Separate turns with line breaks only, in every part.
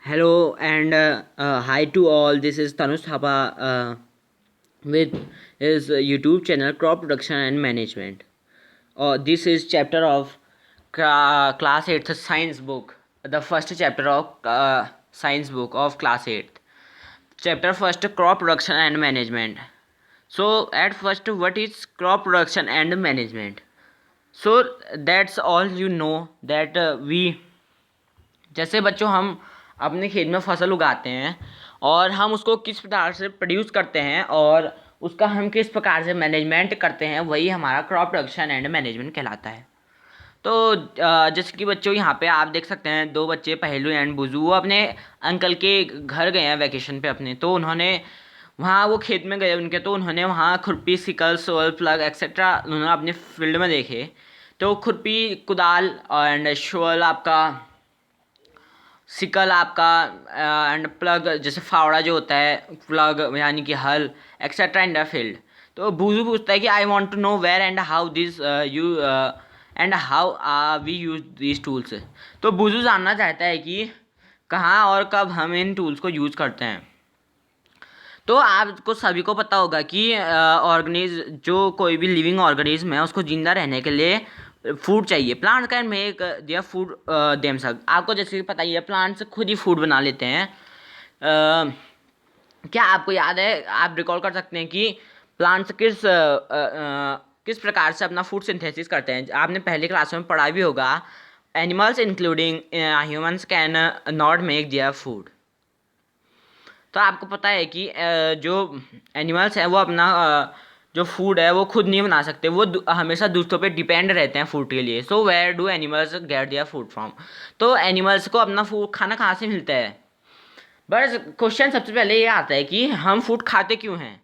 Hello and hi to all. This is Tanush Thapa with his YouTube channel Crop Production and Management. This is chapter of class 8th science book. The first chapter of science book of class 8th. Chapter first, crop production and management. So at first, what is crop production and management? So that's all you know that we जैसे बच्चों हम अपने खेत में फसल उगाते हैं और हम उसको किस प्रकार से प्रोड्यूस करते हैं और उसका हम किस प्रकार से मैनेजमेंट करते हैं, वही हमारा क्रॉप प्रोडक्शन एंड मैनेजमेंट कहलाता है। तो जैसे कि बच्चों यहाँ पे आप देख सकते हैं, दो बच्चे पहलू एंड बुजू वो अपने अंकल के घर गए हैं वैकेशन पे अपने। तो उन्होंने वहाँ वो खेत में गए उनके, तो उन्होंने वहाँ खुरपी, सिकल, सोल, प्लग एक्सेट्रा उन्होंने अपने फील्ड में देखे। तो खुरपी, कुदाल एंड शोल आपका, सिकल आपका एंड प्लग जैसे फावड़ा जो होता है, प्लग यानी कि हल एक्सेट्रा इन द फील्ड। तो बूजू पूछता है कि I want to know where and how this you and how we use this tools. तो बूजू जानना चाहता है कि कहाँ और कब हम इन टूल्स को यूज़ करते हैं। तो आपको सभी को पता होगा कि जो कोई भी लिविंग ऑर्गेनिज्म है उसको जिंदा रहने के लिए फूड चाहिए। Plants can make their food themselves. आपको जैसे कि पता ही है, प्लांट्स खुद ही फूड बना लेते हैं। क्या आपको याद है, आप रिकॉल कर सकते हैं कि प्लांट्स किस प्रकार से अपना फूड सिंथेसिस करते हैं? आपने पहले क्लास में पढ़ा भी होगा, animals including humans can not make their food. तो आपको पता है कि जो एनिमल्स हैं वो अपना जो फूड है वो खुद नहीं बना सकते, वो हमेशा दूसरों पे डिपेंड रहते हैं फूड के लिए। So where do animals get their food from? तो एनिमल्स को अपना फूड खाना कहाँ से मिलता है? बस क्वेश्चन सबसे पहले ये आता है कि हम फूड खाते क्यों हैं?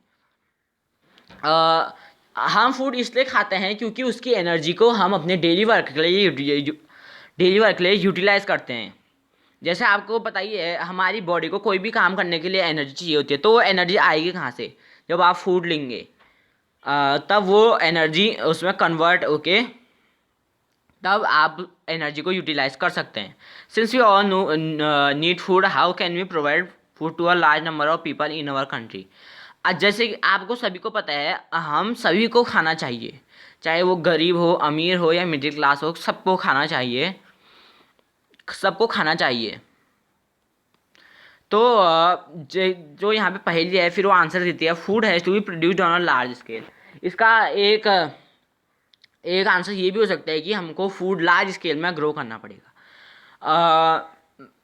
हम फूड इसलिए खाते हैं क्योंकि उसकी एनर्जी को हम अपने डेली वर्क के लिए यूटिलाइज करते हैं। जैसे आपको पता ही है, हमारी बॉडी को कोई भी काम करने के लिए एनर्जी चाहिए होती है। तो वो एनर्जी आएगी कहाँ से? जब आप फूड लेंगे तब वो एनर्जी उसमें कन्वर्ट होके तब आप एनर्जी को यूटिलाइज कर सकते हैं। Since we all need food, how can we provide food to a large number of people in our country? जैसे कि आपको सभी को पता है, हम सभी को खाना चाहिए, चाहे वो गरीब हो, अमीर हो या मिडिल क्लास हो, सबको खाना चाहिए, सबको खाना चाहिए। तो जो यहाँ पे पहेली है फिर वो आंसर देती है, food has to be produced on a large scale. इसका एक आंसर ये भी हो सकता है कि हमको फूड लार्ज स्केल में ग्रो करना पड़ेगा।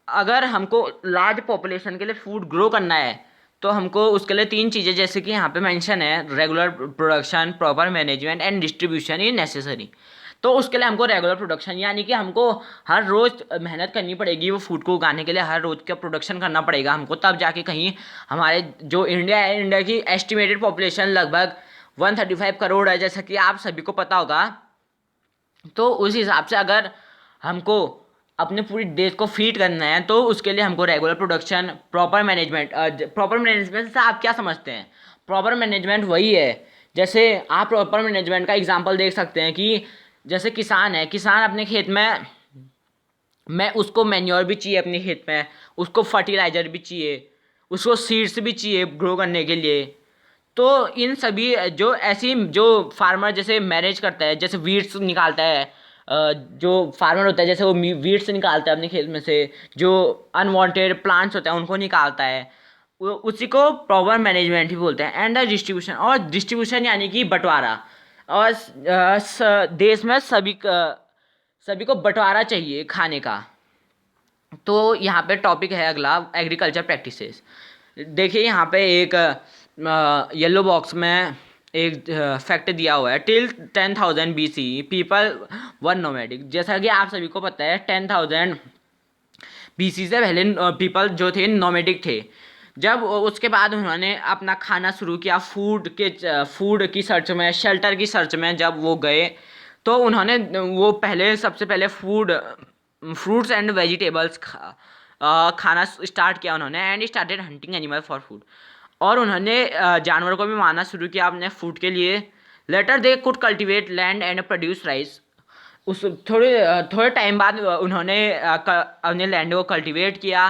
अगर हमको लार्ज पॉपुलेशन के लिए फूड ग्रो करना है तो हमको उसके लिए तीन चीज़ें, जैसे कि यहाँ पे मेंशन है, regular production, proper management and distribution is necessary. तो उसके लिए हमको रेगुलर प्रोडक्शन यानी कि हमको हर रोज़ मेहनत करनी पड़ेगी वो फूड को उगाने के लिए, हर रोज़ का प्रोडक्शन करना पड़ेगा हमको, तब जाके कहीं हमारे जो इंडिया है, इंडिया की एस्टिमेटेड पॉपुलेशन लगभग 135 करोड़ है, जैसा कि आप सभी को पता होगा। तो उस हिसाब से अगर हमको अपने पूरी देश को फीड करना है तो उसके लिए हमको regular production, proper management. Proper management से आप क्या समझते हैं? प्रॉपर मैनेजमेंट वही है, जैसे आप प्रॉपर मैनेजमेंट का एग्जांपल देख सकते हैं कि जैसे किसान है, किसान अपने खेत में उसको मैन्योर भी चाहिए अपने खेत में, उसको फर्टिलाइज़र भी चाहिए, उसको सीड्स भी चाहिए ग्रो करने के लिए। तो इन सभी जो ऐसी जो फार्मर जैसे मैनेज करता है, जैसे वीड्स निकालता है, जो फार्मर होता है जैसे वो वीड्स निकालता है अपने खेत में से, जो अनवांटेड प्लांट्स होते हैं उनको निकालता है, उसी को प्रॉपर मैनेजमेंट ही बोलते हैं। एंड द डिस्ट्रीब्यूशन, और डिस्ट्रीब्यूशन यानी कि बंटवारा। और देश में सभी को बंटवारा चाहिए खाने का। तो यहाँ पे टॉपिक है अगला, एग्रीकल्चर प्रैक्टिसेस। देखिए यहाँ पे एक येलो बॉक्स में एक फैक्ट दिया हुआ है, till 10,000 BC people one nomadic. जैसा कि आप सभी को पता है, 10,000 BC से पहले पीपल जो थे नोमैडिक थे। जब उसके बाद उन्होंने अपना खाना शुरू किया, फूड की सर्च में, शेल्टर की सर्च में जब वो गए, तो उन्होंने वो सबसे पहले फ्रूट्स एंड वेजिटेबल्स खाना स्टार्ट किया उन्होंने, and started hunting animal for food. और उन्होंने जानवरों को भी मारना शुरू किया अपने फूड के लिए। Later they could cultivate land and produce rice. उस थोड़े टाइम बाद उन्होंने अपने लैंड को कल्टिवेट किया,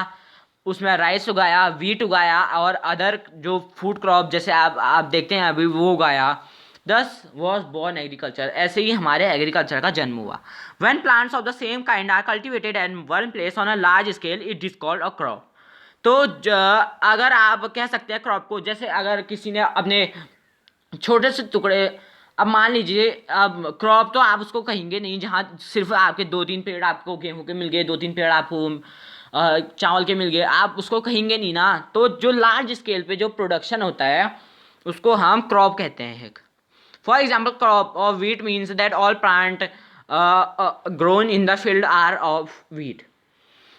उसमें राइस उगाया, वीट उगाया और अदर जो फूड क्रॉप जैसे आप देखते हैं अभी वो उगाया। दस वॉज बोर्न एग्रीकल्चर, ऐसे ही हमारे एग्रीकल्चर का जन्म हुआ। When plants of the same kind are cultivated and one place on a large scale it is called a crop. तो अगर आप कह सकते हैं क्रॉप को, जैसे अगर किसी ने अपने छोटे से टुकड़े, अब मान लीजिए अब क्रॉप तो आप उसको कहेंगे नहीं जहाँ सिर्फ आपके 2-3 पेड़ आपको गेहूं के मिल गए, 2-3 पेड़ आपको चावल के मिल गए, आप उसको कहेंगे नहीं ना। तो जो लार्ज स्केल पे जो प्रोडक्शन होता है उसको हम क्रॉप कहते हैं। For example crop of wheat means that all plant grown in the field are of wheat.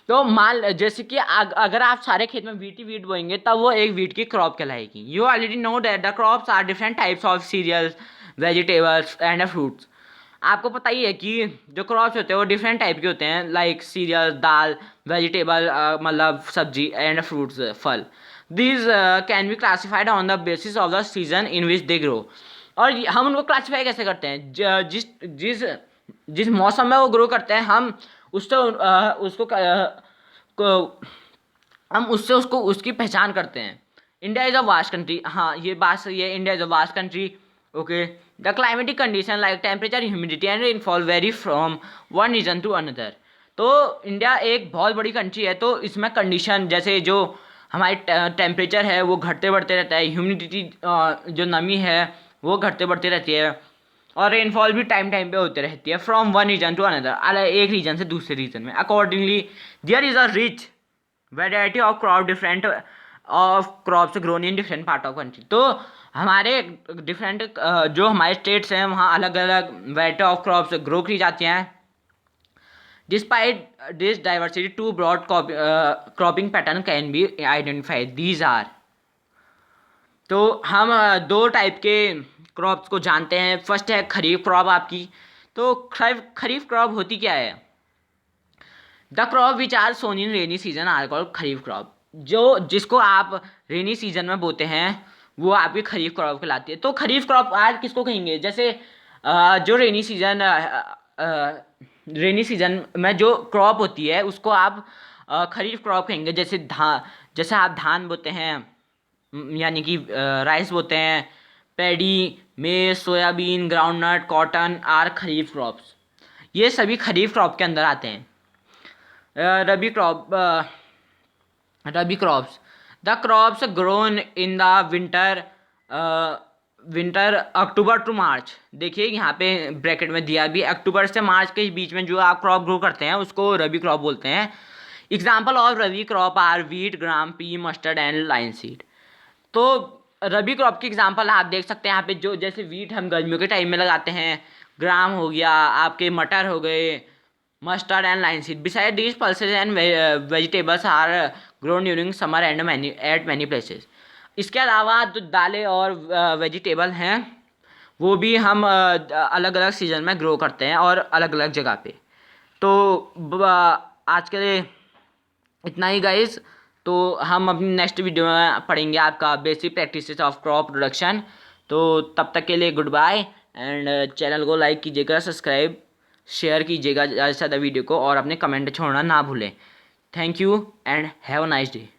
तो मान जैसे कि अगर आप सारे खेत में वीट ही वीट बोएंगे तब वो एक वीट की क्रॉप कहलाएगी। You already know that the crops are different types of cereals, vegetables and fruits. आपको पता ही है कि जो क्रॉप्स होते हैं वो डिफरेंट टाइप के होते हैं, लाइक सीरियल, दाल, वेजिटेबल मतलब सब्जी एंड फ्रूट्स, फल। These can be classified on the basis of the season in which they grow. और हम उनको क्लासीफाई कैसे करते हैं, जिस जिस जिस मौसम में वो ग्रो करते हैं हम उससे हम उससे उसको उसकी पहचान करते हैं। India is a vast country, हाँ ये बात सही है, India is a vast country. Okay, the climatic condition like temperature, humidity and rainfall vary from one region to another. तो इंडिया एक बहुत बड़ी कंट्री है, तो इसमें कंडीशन जैसे जो हमारी टेम्परेचर है वो घटते बढ़ते रहता है, ह्यूमिडिटी जो नमी है वो घटते बढ़ती रहती है, और रेनफॉल भी टाइम टाइम पे होती रहती है from one region to another, एक रीजन से दूसरे रीजन में। Accordingly there is a rich variety of crop different of crops grown in different part of country. तो हमारे डिफरेंट जो हमारे स्टेट्स हैं वहाँ अलग अलग वैरायटी ऑफ क्रॉप्स ग्रो की जाती हैं। Despite this diversity two broad cropping pattern can be identified, these are. तो हम दो टाइप के क्रॉप्स को जानते हैं। फर्स्ट है खरीफ क्रॉप आपकी। तो खरीफ क्रॉप होती क्या है, the crop which are sown in rainy season are called kharif crop. जो जिसको आप रेनी सीजन में बोते हैं वो आपकी खरीफ क्रॉप कहलाती है। तो खरीफ क्रॉप आज किसको कहेंगे, जैसे जो रेनी सीजन में जो क्रॉप होती है उसको आप खरीफ क्रॉप कहेंगे। जैसे आप धान बोते हैं, यानी कि राइस बोते हैं, paddy, maize, soybean, groundnut, cotton are kharif crops. ये सभी खरीफ क्रॉप के अंदर आते हैं। Rabi crops, the crops grown in the winter October to March. देखिए यहाँ पे ब्रैकेट में दिया भी, अक्टूबर से मार्च के बीच में जो आप क्रॉप ग्रो करते हैं उसको रबी क्रॉप बोलते हैं। Example of rabi crop are wheat, gram, pea, mustard and linseed. तो रबी क्रॉप की एग्जांपल आप देख सकते हैं यहाँ पे, जो जैसे वीट हम गर्मियों के टाइम में लगाते हैं, ग्राम हो गया, आपके मटर हो गए, mustard and linseed. Beside these pulses and vegetables are grown during summer and at many places. इसके अलावा जो दालें और वेजिटेबल हैं वो भी हम अलग अलग सीजन में ग्रो करते हैं और अलग अलग जगह पे। तो आज के लिए इतना ही गाइस। तो हम अपनी नेक्स्ट वीडियो में पढ़ेंगे आपका basic practices of crop production. तो तब तक के लिए गुड बाय, एंड चैनल को लाइक कीजिएगा, सब्सक्राइब शेयर कीजिएगा ज़्यादा से ज़्यादा वीडियो को, और अपने कमेंट छोड़ना ना भूलें। Thank you and have a nice day.